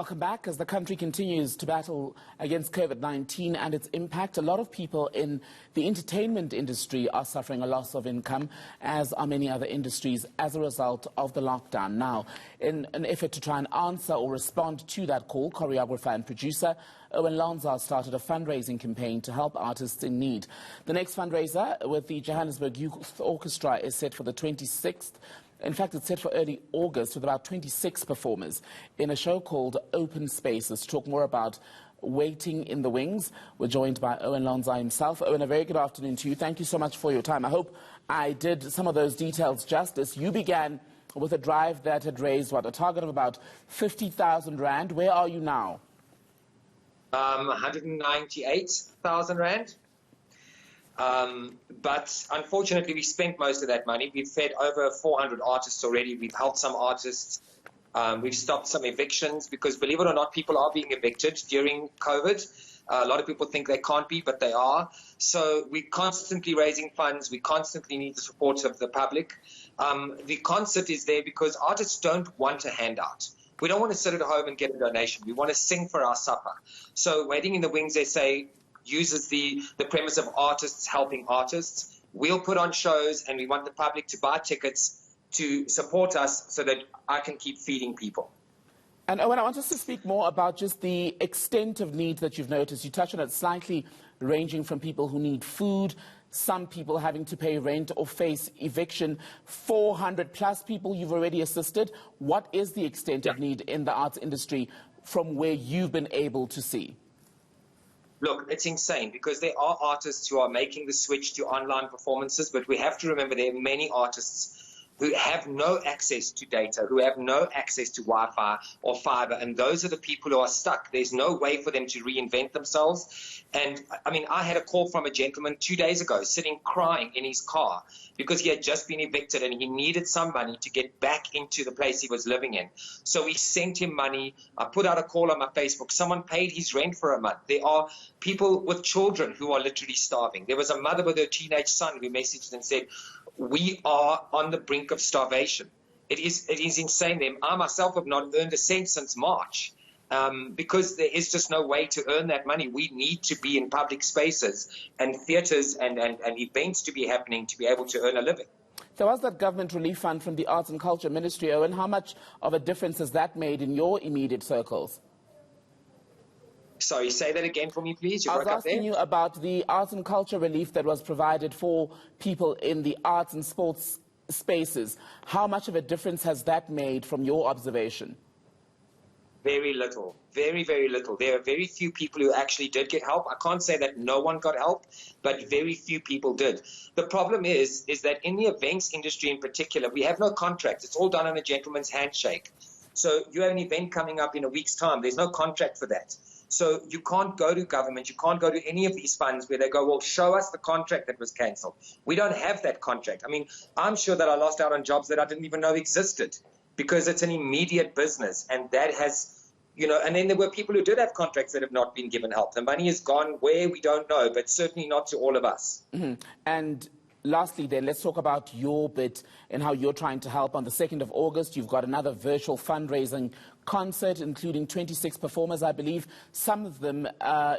Welcome back. As the country continues to battle against COVID-19 and its impact, a lot of people in the entertainment industry are suffering a loss of income, as are many other industries, as a result of the lockdown. Now, in an effort to try and answer or respond to that call, choreographer and producer Owen Lonzar started a fundraising campaign to help artists in need. The next fundraiser with the Johannesburg Youth Orchestra is set for the 26th. In fact, it's set for early August with about 26 performers in a show called Open Spaces. To talk more about Waiting in the Wings, we're joined by Owen Lonzar himself. Owen, a very good afternoon to you. Thank you so much for your time. I hope I did some of those details justice. You began with a drive that had raised, a target of about 50,000 Rand. Where are you now? 198,000 Rand. But unfortunately, we spent most of that money. We've fed over 400 artists already. We've helped some artists. We've stopped some evictions because, believe it or not, people are being evicted during COVID. A lot of people think they can't be, but they are. So we're constantly raising funds. We constantly need the support of the public. The concert is there because artists don't want a handout. We don't want to sit at home and get a donation. We want to sing for our supper. So Waiting in the Wings, they say, uses the premise of artists helping artists. We'll put on shows, and we want the public to buy tickets to support us so that I can keep feeding people. And Owen, I want us to speak more about just the extent of need that you've noticed. You touched on it slightly, ranging from people who need food, some people having to pay rent or face eviction, 400 plus people you've already assisted. What is the extent of need in the arts industry from where you've been able to see? Look, it's insane because there are artists who are making the switch to online performances, but we have to remember there are many artists who have no access to data, who have no access to Wi-Fi or fiber, and those are the people who are stuck. There's no way for them to reinvent themselves. And, I mean, I had a call from a gentleman 2 days ago sitting crying in his car because he had just been evicted and he needed some money to get back into the place he was living in. So we sent him money. I put out a call on my Facebook. Someone paid his rent for a month. There are people with children who are literally starving. There was a mother with her teenage son who messaged and said, we are on the brink of starvation. It is insane. I myself have not earned a cent since March because there is just no way to earn that money. We need to be in public spaces and theatres and events to be happening to be able to earn a living. There was that government relief fund from the Arts and Culture Ministry, Owen. How much of a difference has that made in your immediate circles? Sorry, say that again for me, please. I was asking you about the arts and culture relief that was provided for people in the arts and sports spaces. How much of a difference has that made from your observation? Very little. Very, very little. There are very few people who actually did get help. I can't say that no one got help, but very few people did. The problem is that in the events industry in particular, we have no contracts. It's all done on a gentleman's handshake. So you have an event coming up in a week's time. There's no contract for that. So you can't go to government, you can't go to any of these funds where they go, well, show us the contract that was cancelled. We don't have that contract. I mean, I'm sure that I lost out on jobs that I didn't even know existed because it's an immediate business. And that has, and then there were people who did have contracts that have not been given help. The money is gone where we don't know, but certainly not to all of us. Mm-hmm. And lastly, then, let's talk about your bit and how you're trying to help. On the 2nd of August, you've got another virtual fundraising concert, including 26 performers, I believe, some of them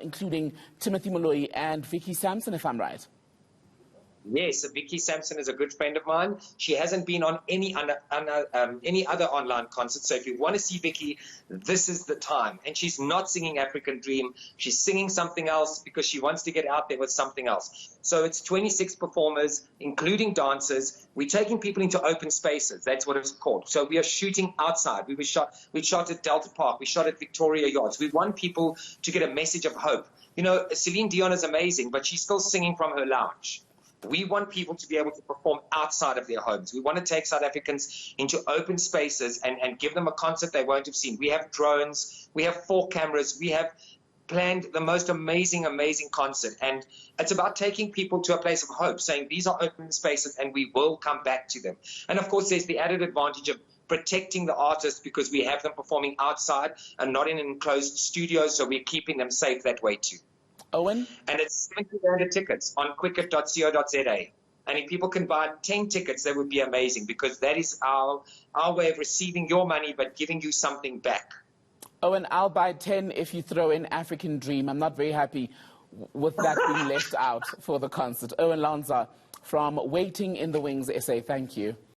including Timothy Moloi and Vicky Sampson, if I'm right. Yes, Vicky Sampson is a good friend of mine. She hasn't been on any other online concert. So if you want to see Vicky, this is the time. And she's not singing African Dream. She's singing something else because she wants to get out there with something else. So it's 26 performers, including dancers. We're taking people into open spaces. That's what it's called. So we are shooting outside. We shot at Delta Park. We shot at Victoria Yards. We want people to get a message of hope. Celine Dion is amazing, but she's still singing from her lounge. We want people to be able to perform outside of their homes. We want to take South Africans into open spaces and give them a concert they won't have seen. We have drones. We have 4 cameras. We have planned the most amazing, amazing concert. And it's about taking people to a place of hope, saying these are open spaces and we will come back to them. And, of course, there's the added advantage of protecting the artists because we have them performing outside and not in enclosed studios, so we're keeping them safe that way too. Owen? And it's 70 Rand tickets on quicket.co.za. And if people can buy 10 tickets, that would be amazing because that is our way of receiving your money but giving you something back. Owen, I'll buy 10 if you throw in African Dream. I'm not very happy with that being left out for the concert. Owen Lonzar from Waiting in the Wings SA, thank you.